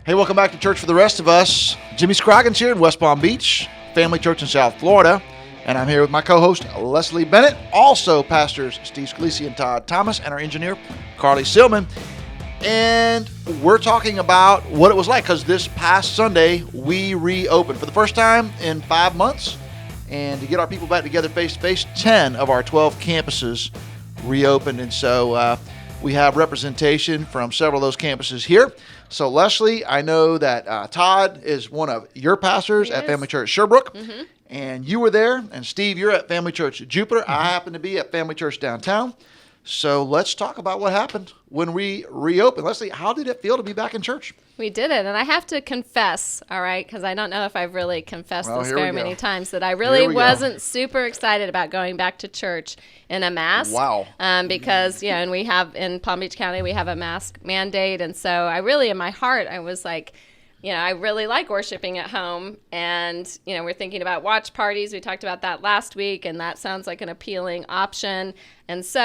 Hey, welcome back to Church for the Rest of Us. Jimmy Scroggins here in West Palm Beach, Family Church in South Florida. And I'm here with my co-host, Leslie Bennett, also pastors Steve Scalisi and Todd Thomas, and our engineer, Carly Silman. And we're talking about what it was like, because this past Sunday, we reopened for the first time in 5 months. And to get our people back together face-to-face, 10 of our 12 campuses reopened. And so we have representation from several of those campuses here. So, Leslie, I know that Todd is one of your pastors at Family Church Sherbrooke, and you were there. And, Steve, you're at Family Church Jupiter. I happen to be at Family Church Downtown. So let's talk about what happened when we reopened. Leslie, how did it feel to be back in church? We did it, and I have to confess, all right, because I don't know if I've really confessed this very many times, that I really wasn't super excited about going back to church in a mask. Wow. Because, and we have, in Palm Beach County, we have a mask mandate, and so I really, in my heart, I was like, I really like worshiping at home, and, we're thinking about watch parties. We talked about that last week, and that sounds like an appealing option. And so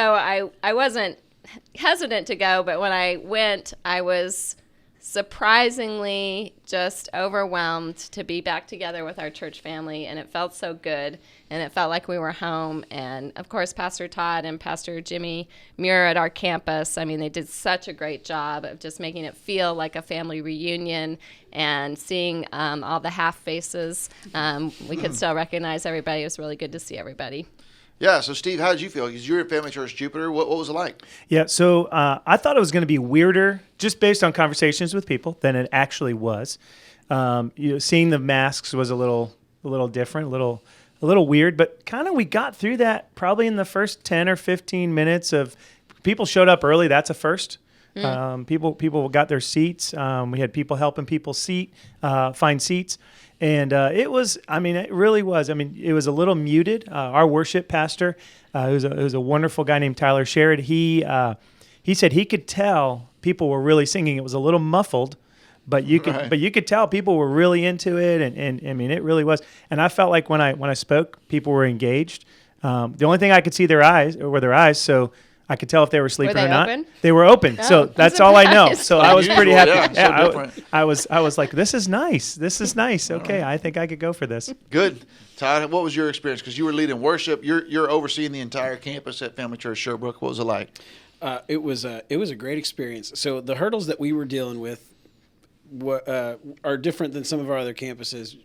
I wasn't hesitant to go, but when I went, I was surprisingly just overwhelmed to be back together with our church family, and it felt so good, and it felt like we were home. And of course, Pastor Todd and Pastor Jimmy Muir at our campus, I mean, they did such a great job of just making it feel like a family reunion, and seeing all the half faces. We could still recognize everybody. It was really good to see everybody. Yeah, so Steve, how did you feel? Because you're at Family Church Jupiter. What was it like? Yeah, so I thought it was going to be weirder, just based on conversations with people, than it actually was. Seeing the masks was a little different, a little weird, but kind of we got through that probably in the first 10 or 15 minutes of people showed up early. That's a first. People got their seats. We had people helping people find seats. And it really was. It was a little muted. Our worship pastor, who's a wonderful guy named Tyler Sherrod, he said he could tell people were really singing. It was a little muffled, but you could tell people were really into it, and it really was. And I felt like when I spoke, people were engaged. The only thing I could see were their eyes, so I could tell if they were sleeping or not. Open? They were open. So that's all I know. So I was pretty happy. Yeah, I was like, this is nice. Okay, I think I could go for this. Good. Todd, what was your experience? Because you were leading worship. You're overseeing the entire campus at Family Church Sherbrooke. What was it like? It was a great experience. So the hurdles that we were dealing with are different than some of our other campuses.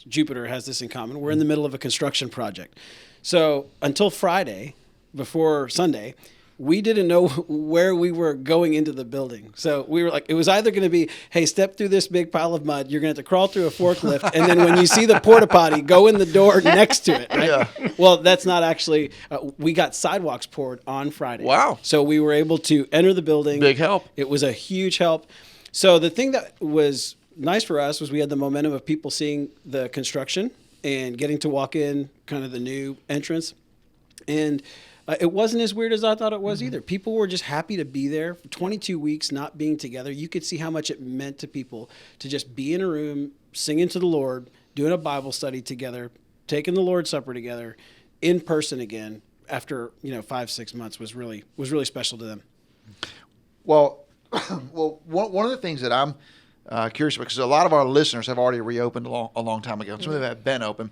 Jupiter has this in common. We're in the middle of a construction project. So until Friday, before Sunday, we didn't know where we were going into the building. So we were like, it was either going to be, hey, step through this big pile of mud. You're going to have to crawl through a forklift. And then when you see the porta potty, go in the door next to it. Right? Yeah. Well, that's not actually, we got sidewalks poured on Friday. Wow. So we were able to enter the building. Big help. It was a huge help. So the thing that was nice for us was we had the momentum of people seeing the construction and getting to walk in kind of the new entrance. And it wasn't as weird as I thought it was either. People were just happy to be there. For 22 weeks not being together, you could see how much it meant to people to just be in a room, singing to the Lord, doing a Bible study together, taking the Lord's Supper together, in person again. After 5-6 months was really special to them. Well, one of the things that I'm curious about, because a lot of our listeners have already reopened a long time ago. Some of them have been open.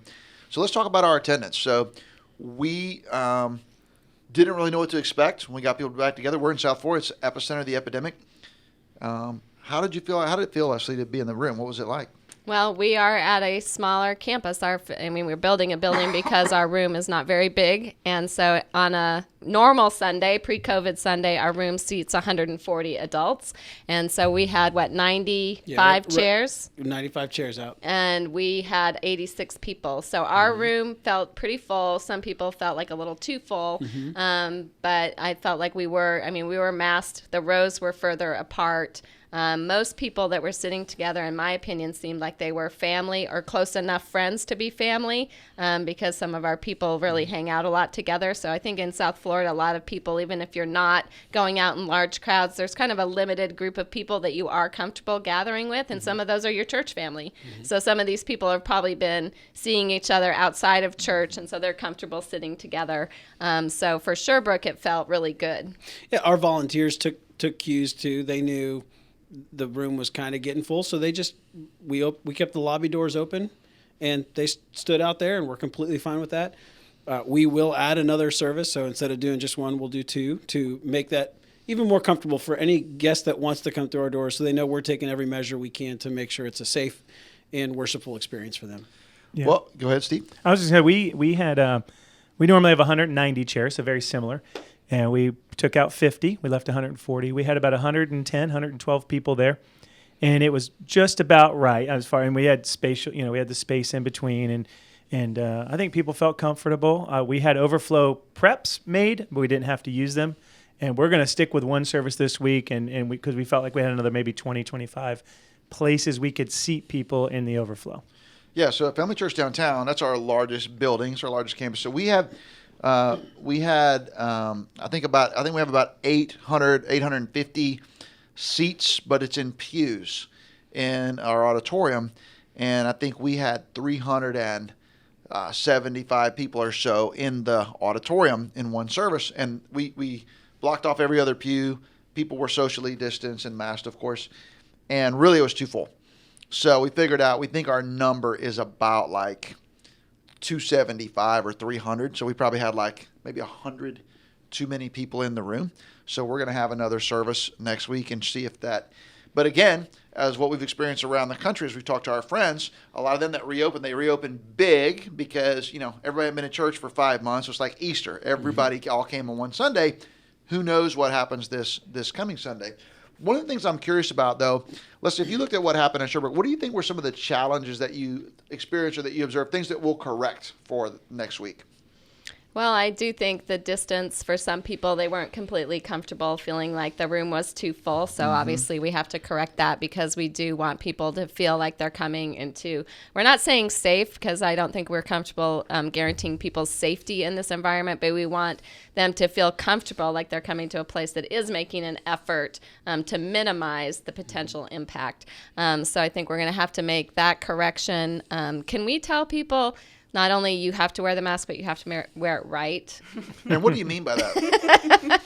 So let's talk about our attendance. So we didn't really know what to expect when we got people back together. We're in South Florida. It's the epicenter of the epidemic. How did you feel? How did it feel, Leslie, to be in the room? What was it like? Well, we are at a smaller campus. We're building a building because our room is not very big. And so on a normal Sunday, pre-COVID Sunday, our room seats 140 adults. And so we had, 95 chairs? 95 chairs out. And we had 86 people. So our room felt pretty full. Some people felt like a little too full. But I felt like we were masked. The rows were further apart. Most people that were sitting together, in my opinion, seemed like they were family or close enough friends to be family, because some of our people really hang out a lot together. So I think in South Florida, a lot of people, even if you're not going out in large crowds, there's kind of a limited group of people that you are comfortable gathering with, and some of those are your church family. So some of these people have probably been seeing each other outside of church, and so they're comfortable sitting together. So for Sherbrooke, it felt really good. Yeah, our volunteers took cues too. They knew the room was kind of getting full. So we kept the lobby doors open, and they stood out there, and we're completely fine with that. We will add another service. So instead of doing just one, we'll do two to make that even more comfortable for any guest that wants to come through our doors, so they know we're taking every measure we can to make sure it's a safe and worshipful experience for them. Yeah. Well, go ahead, Steve. I was just saying we normally have 190 chairs, so very similar, and we took out 50. We left 140. We had about 110, 112 people there, and it was just about right as far. And we had spatial, we had the space in between, and I think people felt comfortable. We had overflow preps made, but we didn't have to use them. And we're going to stick with one service this week, and because we felt like we had another maybe 20, 25 places we could seat people in the overflow. Yeah, so at Family Church Downtown, that's our largest building, it's our largest campus. So we had I think we have about 850 seats, but it's in pews in our auditorium, and I think we had 375 people or so in the auditorium in one service, and we blocked off every other pew. People were socially distanced and masked, of course, and really it was too full. So we figured out, we think our number is about like 275 or 300. So we probably had like maybe 100 too many people in the room. So we're going to have another service next week and see if that. But again, as what we've experienced around the country as we've talked to our friends, a lot of them that reopened, they reopened big because, everybody had been in church for 5 months. It's like Easter. Everybody all came on one Sunday. Who knows what happens this coming Sunday? One of the things I'm curious about, though, Leslie, if you looked at what happened in Sherbrooke, what do you think were some of the challenges that you experienced or that you observed, things that we'll correct for next week? Well, I do think the distance for some people, they weren't completely comfortable feeling like the room was too full. So obviously we have to correct that because we do want people to feel like they're coming into, we're not saying safe because I don't think we're comfortable guaranteeing people's safety in this environment, but we want them to feel comfortable like they're coming to a place that is making an effort to minimize the potential impact. So I think we're going to have to make that correction. Can we tell people not only you have to wear the mask, but you have to wear it right? And what do you mean by that?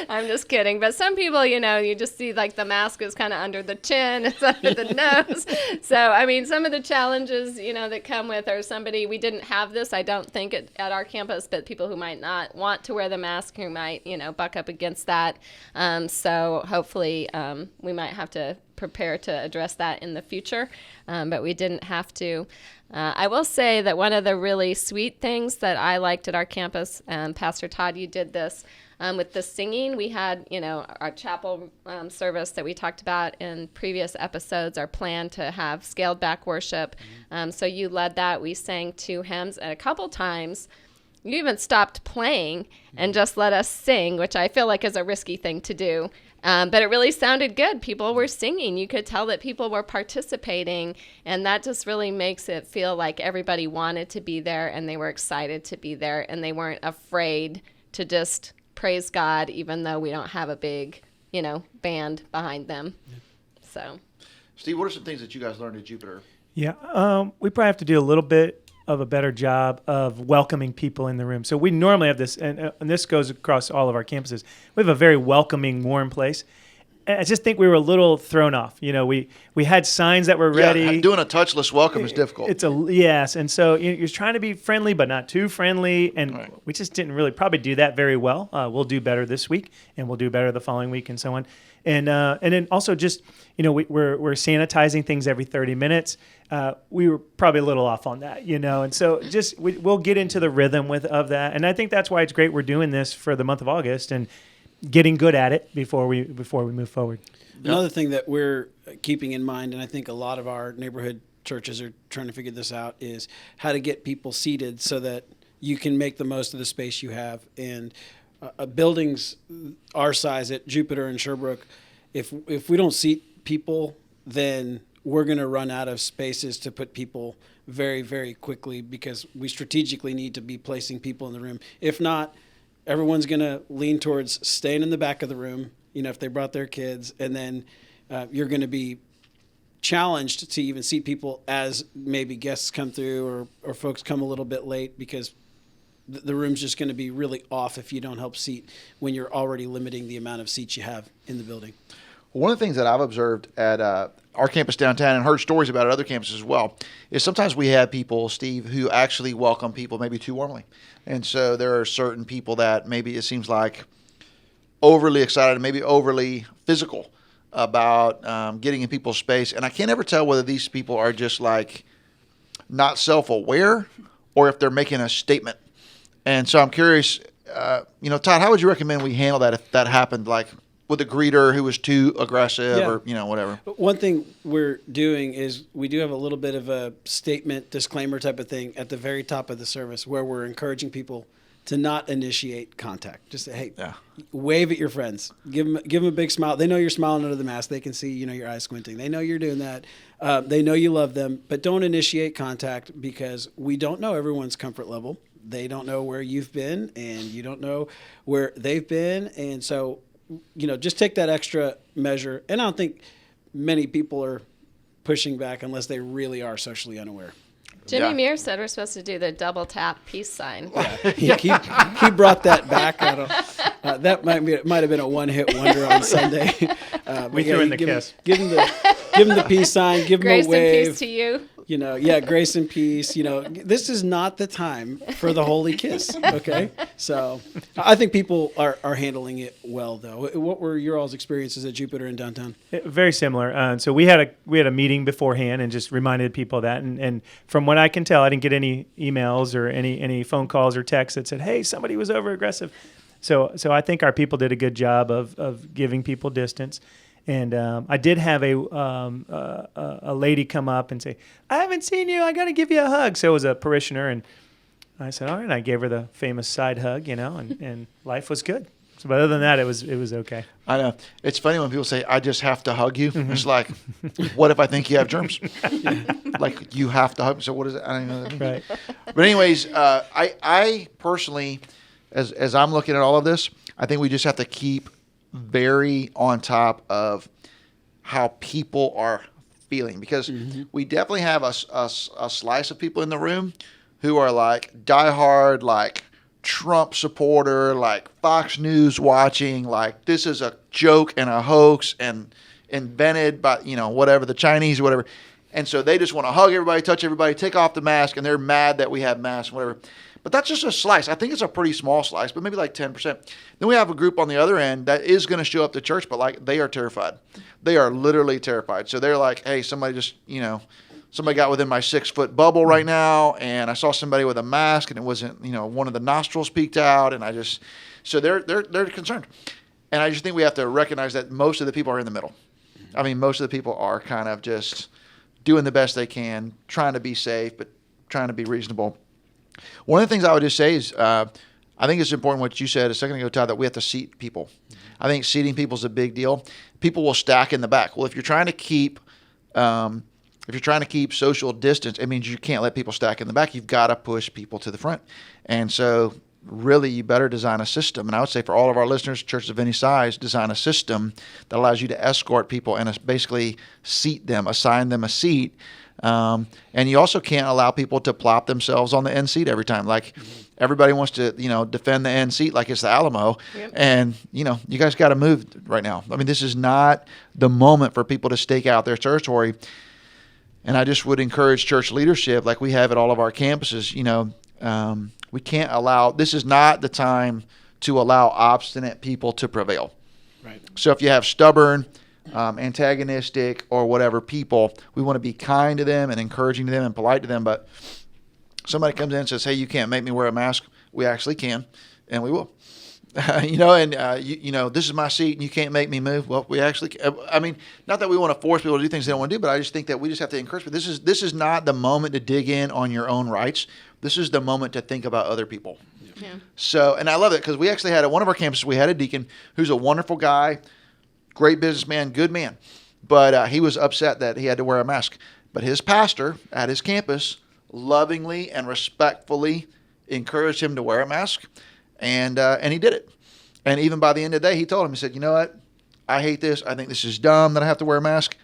I'm just kidding. But some people, you just see like the mask is kind of under the chin, it's under the nose. So, some of the challenges, that come with, or we didn't have this, I don't think at our campus, but people who might not want to wear the mask, who might, buck up against that. So hopefully we might have to prepare to address that in the future, but we didn't have to. I will say that one of the really sweet things that I liked at our campus, Pastor Todd, you did this with the singing. We had, our chapel service that we talked about in previous episodes, our plan to have scaled back worship. So you led that. We sang 2 hymns, and a couple times you even stopped playing and just let us sing, which I feel like is a risky thing to do. But it really sounded good. People were singing. You could tell that people were participating, and that just really makes it feel like everybody wanted to be there and they were excited to be there and they weren't afraid to just praise God, even though we don't have a big, band behind them. Yeah. So, Steve, what are some things that you guys learned at Jupiter? Yeah, we probably have to do a little bit of a better job of welcoming people in the room. So we normally have this, and this goes across all of our campuses. We have a very welcoming, warm place. And I just think we were a little thrown off. We had signs that were ready. Yeah, doing a touchless welcome is difficult. Yes, and so you're trying to be friendly, but not too friendly, and we just didn't really probably do that very well. We'll do better this week, and we'll do better the following week, and so on. And then also just we're sanitizing things every 30 minutes. We were probably a little off on that, and so just we'll get into the rhythm of that. And I think that's why it's great we're doing this for the month of August and getting good at it before we move forward. Another thing that we're keeping in mind, and I think a lot of our neighborhood churches are trying to figure this out, is how to get people seated so that you can make the most of the space you have. And buildings our size at Jupiter and Sherbrooke, if we don't seat people, then we're going to run out of spaces to put people very, very quickly because we strategically need to be placing people in the room. If not, everyone's going to lean towards staying in the back of the room, if they brought their kids, and then you're going to be challenged to even seat people as maybe guests come through or folks come a little bit late because the room's just going to be really off if you don't help seat when you're already limiting the amount of seats you have in the building. One of the things that I've observed at our campus downtown and heard stories about at other campuses as well is sometimes we have people, Steve, who actually welcome people maybe too warmly. And so there are certain people that maybe it seems like overly excited, maybe overly physical about getting in people's space. And I can't ever tell whether these people are just like not self-aware or if they're making a statement. And so I'm curious, Todd, how would you recommend we handle that if that happened, like with a greeter who was too aggressive or, whatever? One thing we're doing is we do have a little bit of a statement, disclaimer type of thing at the very top of the service where we're encouraging people to not initiate contact. Just say, hey, wave at your friends. Give them a big smile. They know you're smiling under the mask. They can see, your eyes squinting. They know you're doing that. They know you love them, but don't initiate contact because we don't know everyone's comfort level. They don't know where you've been and you don't know where they've been. And so, just take that extra measure. And I don't think many people are pushing back unless they really are socially unaware. Jimmy Muir said we're supposed to do the double tap peace sign. He brought that back. That might have been a one-hit wonder on Sunday. We threw in the kiss. Give him the peace sign. Give him a wave. Grace and peace to you. Grace and peace. This is not the time for the holy kiss. Okay, so I think people are handling it well, though. What were your all's experiences at Jupiter in downtown? Very similar. So we had a meeting beforehand and just reminded people of that. And from what I can tell, I didn't get any emails or any phone calls or texts that said, "Hey, somebody was over aggressive." So I think our people did a good job of giving people distance. And I did have a lady come up and say, "I haven't seen you. I got to give you a hug." So it was a parishioner, and I said, "All right." And I gave her the famous side hug, and life was good. So, but other than that, it was okay. I know. It's funny when people say, "I just have to hug you." Mm-hmm. It's like, what if I think you have germs? Like, you have to hug me. So what is it? I don't know what that means. Right. But anyways, I personally, as I'm looking at all of this, I think we just have to keep very on top of how people are feeling, because we definitely have a slice of people in the room who are like diehard, like Trump supporter, like Fox News watching, like this is a joke and a hoax and invented by, whatever, the Chinese or whatever. And so they just want to hug everybody, touch everybody, take off the mask, and they're mad that we have masks, whatever. But that's just a slice. I think it's a pretty small slice, but maybe like 10%. Then we have a group on the other end that is going to show up to church, but like they are terrified. They are literally terrified. So they're like, hey, somebody just, somebody got within my 6-foot bubble right now, and I saw somebody with a mask, and it wasn't, one of the nostrils peeked out, and so they're concerned. And I just think we have to recognize that most of the people are in the middle. I mean, most of the people are kind of just doing the best they can, trying to be safe, but trying to be reasonable. One of the things I would just say is I think it's important what you said a second ago, Todd, that we have to seat people. I think seating people is a big deal. People will stack in the back. Well, if you're trying to keep social distance, it means you can't let people stack in the back. You've got to push people to the front. And so really you better design a system. And I would say for all of our listeners, churches of any size, design a system that allows you to escort people and basically seat them, assign them a seat. And you also can't allow people to plop themselves on the end seat every time. Like everybody wants to, defend the end seat like it's the Alamo. Yep. And, you guys got to move right now. I mean, this is not the moment for people to stake out their territory. And I just would encourage church leadership, like we have at all of our campuses, we can't allow, this is not the time to allow obstinate people to prevail. Right. So if you have stubborn, antagonistic or whatever people, we want to be kind to them and encouraging to them and polite to them. But somebody comes in and says, hey, you can't make me wear a mask. We actually can, and we will. This is my seat and you can't make me move. Well, we actually, not that we want to force people to do things they don't want to do, but I just think that we just have to encourage people. This is not the moment to dig in on your own rights. This is the moment to think about other people. Yeah. So, and I love it because we actually had at one of our campuses, we had a deacon who's a wonderful guy, great businessman, good man. But he was upset that he had to wear a mask. But his pastor at his campus lovingly and respectfully encouraged him to wear a mask. And he did it. And even by the end of the day, he told him, he said, you know what? I hate this. I think this is dumb that I have to wear a mask.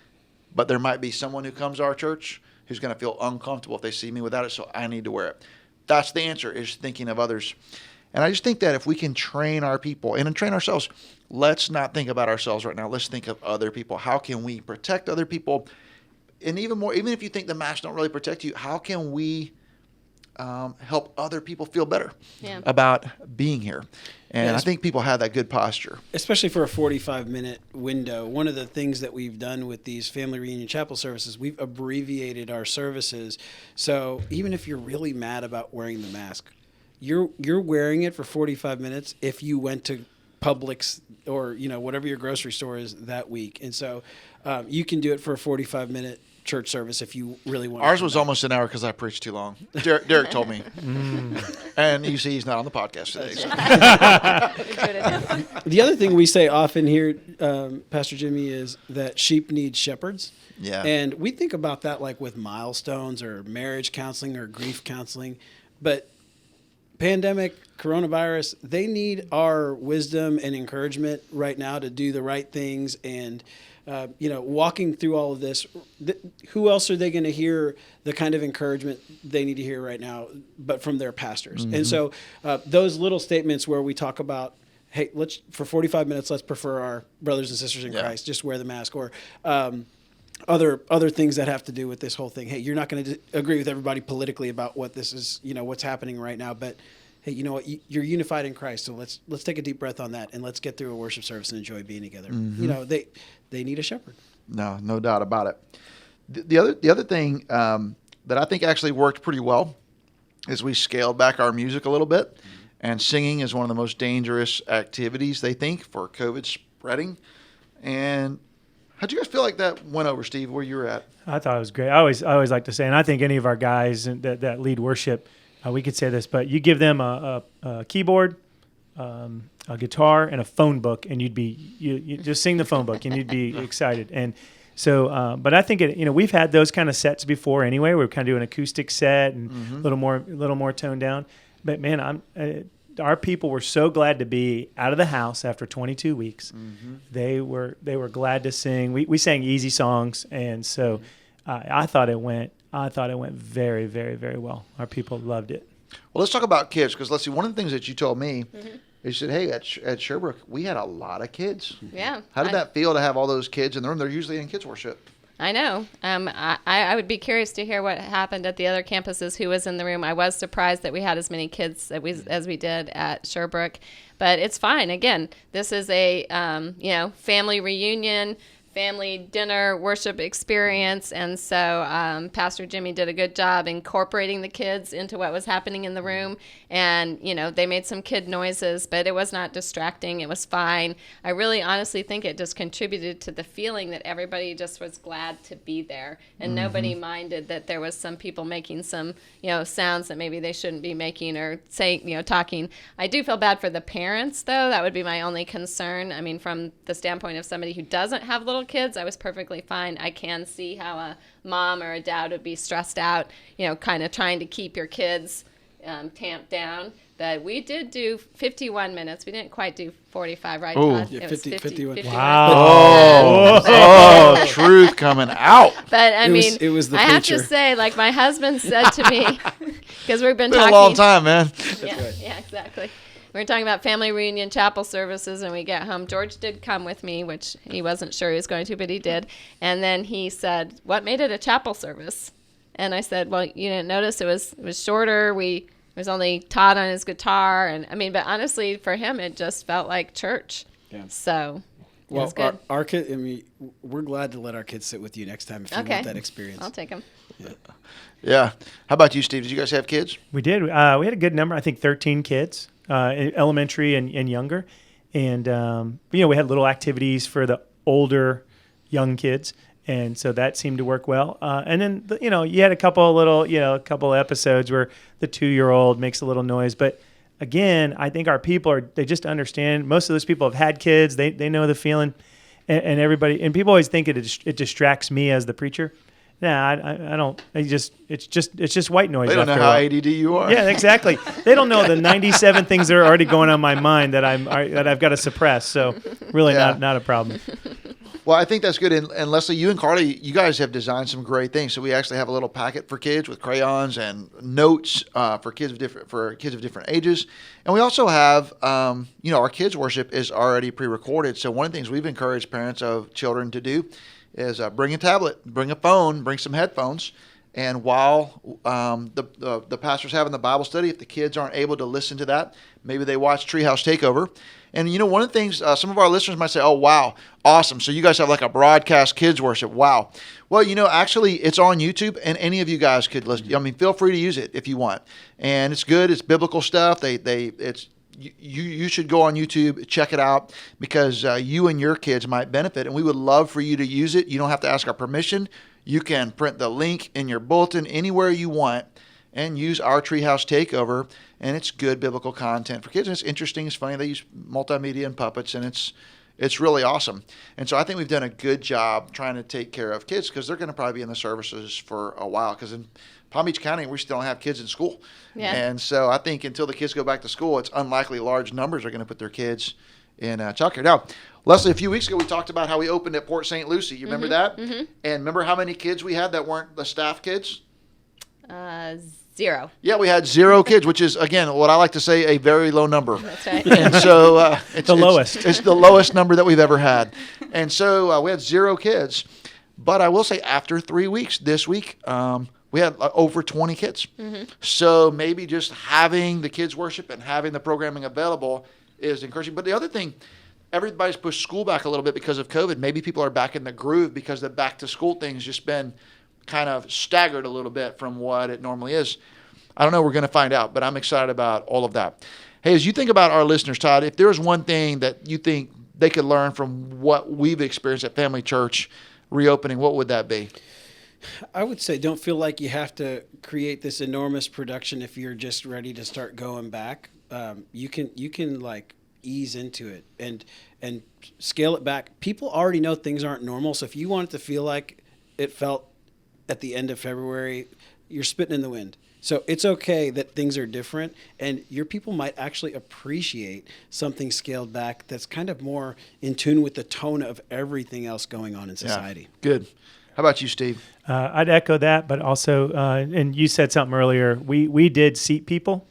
But there might be someone who comes to our church who's going to feel uncomfortable if they see me without it, so I need to wear it. That's the answer, is thinking of others. And I just think that if we can train our people and train ourselves, let's not think about ourselves right now. Let's think of other people. How can we protect other people? And even more, even if you think the masks don't really protect you, how can we help other people feel better about being here? And Yes. I think people have that good posture. Especially for a 45-minute window. One of the things that we've done with these family reunion chapel services, we've abbreviated our services. So even if you're really mad about wearing the mask, you're wearing it for 45 minutes if you went to Publix or whatever your grocery store is that week. And so you can do it for a 45-minute church service if you really want. Ours was almost an hour because I preached too long. Derek told me. And you see he's not on the podcast today. So. The other thing we say often here, Pastor Jimmy, is that sheep need shepherds. Yeah. And we think about that like with milestones or marriage counseling or grief counseling. But pandemic, coronavirus, they need our wisdom and encouragement right now to do the right things. And walking through all of this, who else are they going to hear the kind of encouragement they need to hear right now, but from their pastors? Mm-hmm. And so those little statements where we talk about, hey, for 45 minutes, let's prefer our brothers and sisters in Christ, just wear the mask, or other things that have to do with this whole thing. Hey, you're not going to agree with everybody politically about what this is, what's happening right now, but hey, you know what? You're unified in Christ, so let's take a deep breath on that, and let's get through a worship service and enjoy being together. Mm-hmm. They need a shepherd. No doubt about it. The other thing that I think actually worked pretty well is we scaled back our music a little bit, and singing is one of the most dangerous activities, they think, for COVID spreading. And how'd you guys feel like that went over, Steve, where you were at? I thought it was great. I always like to say, and I think any of our guys that lead worship, we could say this, but you give them a keyboard, a guitar, and a phone book, and you just sing the phone book, and you'd be excited. And so, but I think we've had those kind of sets before anyway. We're kind of doing an acoustic set and a little more toned down. But man, our people were so glad to be out of the house after 22 weeks. Mm-hmm. They were glad to sing. We sang easy songs, and so I thought it went very, very, very well. Our people loved it. Well, let's talk about kids, because let's see. One of the things that you told me, you said, "Hey, at Sherbrooke, we had a lot of kids." Yeah. How did that feel to have all those kids in the room? They're usually in kids worship. I know. I would be curious to hear what happened at the other campuses, who was in the room. I was surprised that we had as many kids as we did at Sherbrooke, but it's fine. Again, this is a family reunion, family dinner, worship experience, and so Pastor Jimmy did a good job incorporating the kids into what was happening in the room. And they made some kid noises, but it was not distracting. It was fine. I really honestly think it just contributed to the feeling that everybody just was glad to be there, and nobody minded that there was some people making some sounds that maybe they shouldn't be making, or saying talking. I do feel bad for the parents, though. That would be my only concern. I mean, from the standpoint of somebody who doesn't have little kids, I was perfectly fine. I can see how a mom or a dad would be stressed out, kind of trying to keep your kids tamped down. But we did do 51 minutes. We didn't quite do 45, right, Todd? Yeah, It was 51. Wow. Truth coming out. But I mean, it was the I have preacher. to say, like my husband said to me, because we've been Been talking a long time, man. Yeah, exactly. We were talking about family reunion chapel services, and we get home. George did come with me, which he wasn't sure he was going to, but he did. And then he said, "What made it a chapel service?" And I said, "Well, you didn't notice it was shorter. It was only Todd on his guitar, and I mean, but honestly, for him, it just felt like church." Yeah. So. It was good. Our kid. I mean, we're glad to let our kids sit with you next time if you want that experience. I'll take them. Yeah. How about you, Steve? Did you guys have kids? We did. We had a good number. I think 13 kids, elementary and younger. And, we had little activities for the older young kids. And so that seemed to work well. And then, you had a couple episodes where the 2-year-old makes a little noise. But again, I think our people they just understand. Most of those people have had kids. They know the feeling, and everybody, and people always think it distracts me as the preacher. Nah, I don't. It's just white noise. They don't know how ADD you are. Yeah, exactly. They don't know the 97 things that are already going on in my mind that I've got to suppress. So really, not a problem. Well, I think that's good. And Leslie, you and Carly, you guys have designed some great things. So we actually have a little packet for kids with crayons and notes for kids of different ages. And we also have, our kids worship is already pre-recorded. So one of the things we've encouraged parents of children to do is bring a tablet, bring a phone, bring some headphones. And while the pastor's having the Bible study, if the kids aren't able to listen to that, maybe they watch Treehouse Takeover. And, one of the things some of our listeners might say, oh, wow, awesome. So you guys have like a broadcast kids worship. Wow. Well, actually it's on YouTube and any of you guys could listen. I mean, feel free to use it if you want. And it's good. It's biblical stuff. You should go on YouTube, check it out because you and your kids might benefit. And we would love for you to use it. You don't have to ask our permission. You can print the link in your bulletin anywhere you want and use our Treehouse Takeover. And it's good biblical content for kids. And it's interesting. It's funny. They use multimedia and puppets, and it's really awesome. And so I think we've done a good job trying to take care of kids because they're going to probably be in the services for a while. Because in Palm Beach County, we still don't have kids in school. Yeah. And so I think until the kids go back to school, it's unlikely large numbers are going to put their kids in childcare. Now, Leslie, a few weeks ago, we talked about how we opened at Port St. Lucie. You remember that? Mm-hmm. And remember how many kids we had that weren't the staff kids? 0. Yeah, we had 0 kids, which is, again, what I like to say, a very low number. That's right. And so it's the lowest. It's the lowest number that we've ever had. And so we had 0 kids. But I will say after 3 weeks, this week, we had over 20 kids. Mm-hmm. So maybe just having the kids worship and having the programming available is encouraging. But the other thing, everybody's pushed school back a little bit because of COVID. Maybe people are back in the groove because the back to school thing's just been kind of staggered a little bit from what it normally is. I don't know. We're going to find out, but I'm excited about all of that. Hey, as you think about our listeners, Todd, if there's one thing that you think they could learn from what we've experienced at Family Church reopening, what would that be? I would say don't feel like you have to create this enormous production if you're just ready to start going back. You can like ease into it and scale it back. People already know things aren't normal, so if you want it to feel like it felt at the end of February, you're spitting in the wind. So it's okay that things are different, and your people might actually appreciate something scaled back that's kind of more in tune with the tone of everything else going on in society. Yeah, good. How about you, Steve? I'd echo that, but also, and you said something earlier, we did seat people,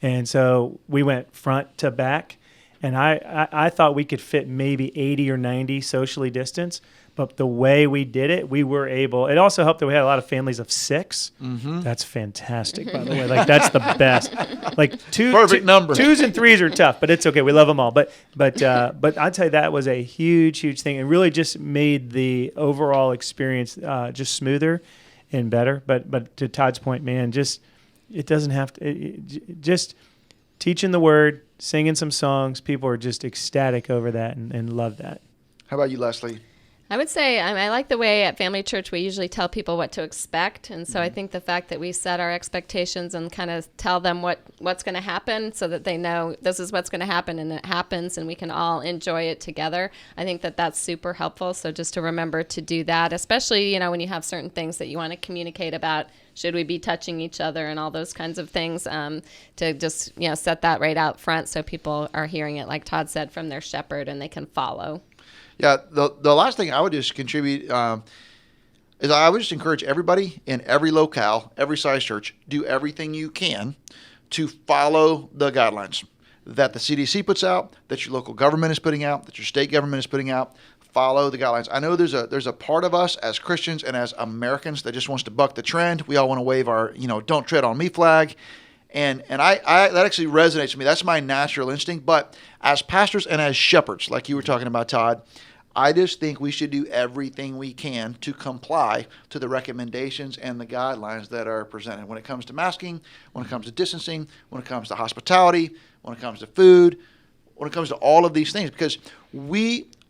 and so we went front to back, and I thought we could fit maybe 80 or 90 socially distanced. But the way we did it, we were able. It also helped that we had a lot of families of 6. Mm-hmm. That's fantastic, by the way. Like that's the best. Like perfect number. 2s and 3s are tough, but it's okay. We love them all. But I'd say that was a huge thing, and really just made the overall experience just smoother and better. But to Todd's point, man, just it doesn't have to. Just teaching the word, singing some songs, people are just ecstatic over that and love that. How about you, Leslie? I would say I like the way at Family Church we usually tell people what to expect. And so I think the fact that we set our expectations and kind of tell them what's going to happen so that they know this is what's going to happen and it happens and we can all enjoy it together. I think that that's super helpful. So just to remember to do that, especially, when you have certain things that you want to communicate about, should we be touching each other and all those kinds of things, to just, set that right out front so people are hearing it, like Todd said, from their shepherd and they can follow. Yeah, the last thing I would just contribute is I would just encourage everybody in every locale, every size church, do everything you can to follow the guidelines that the CDC puts out, that your local government is putting out, that your state government is putting out. Follow the guidelines. I know there's a part of us as Christians and as Americans that just wants to buck the trend. We all want to wave our don't tread on me flag. And I that actually resonates with me. That's my natural instinct. But as pastors and as shepherds, like you were talking about, Todd, I just think we should do everything we can to comply to the recommendations and the guidelines that are presented when it comes to masking, when it comes to distancing, when it comes to hospitality, when it comes to food, when it comes to all of these things. Because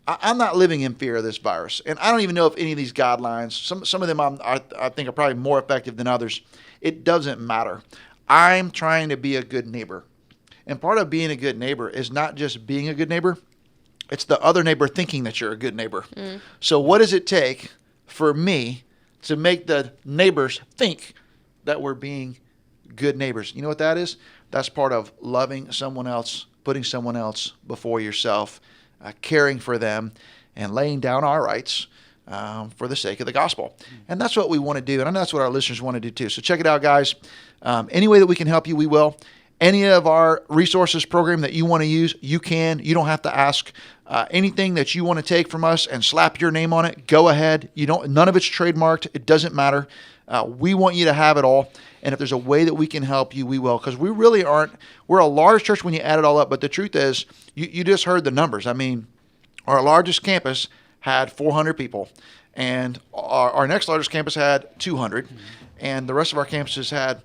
I'm not living in fear of this virus. And I don't even know if any of these guidelines, some of them I think are probably more effective than others. It doesn't matter. I'm trying to be a good neighbor. And part of being a good neighbor is not just being a good neighbor. It's the other neighbor thinking that you're a good neighbor. Mm. So what does it take for me to make the neighbors think that we're being good neighbors? You know what that is? That's part of loving someone else, putting someone else before yourself, caring for them. and laying down our rights for the sake of the gospel. And that's what we want to do. And I know that's what our listeners want to do too. So check it out, guys. Any way that we can help you, we will. Any of our resources program that you want to use, you can. You don't have to ask. Anything that you want to take from us and slap your name on it, go ahead. None of it's trademarked. It doesn't matter. We want you to have it all. And if there's a way that we can help you, we will. Because we really aren't. We're a large church when you add it all up. But the truth is, you just heard the numbers. I mean, our largest campus had 400 people. And our next largest campus had 200. And the rest of our campuses had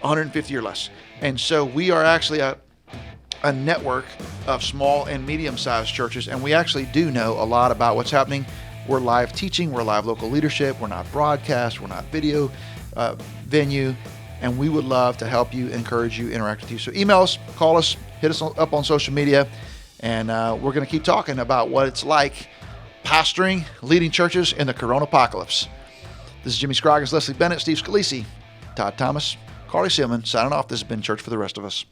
150 or less. And so we are actually a network of small and medium-sized churches, and we actually do know a lot about what's happening. We're live teaching, we're live local leadership, we're not broadcast, we're not video venue, and we would love to help you, encourage you, interact with you. So email us, call us, hit us up on social media, and we're going to keep talking about what it's like pastoring, leading churches in the Corona apocalypse. This is Jimmy Scroggins, Leslie Bennett, Steve Scalisi, Todd Thomas, Carly Seelman signing off. This has been Church for the Rest of Us.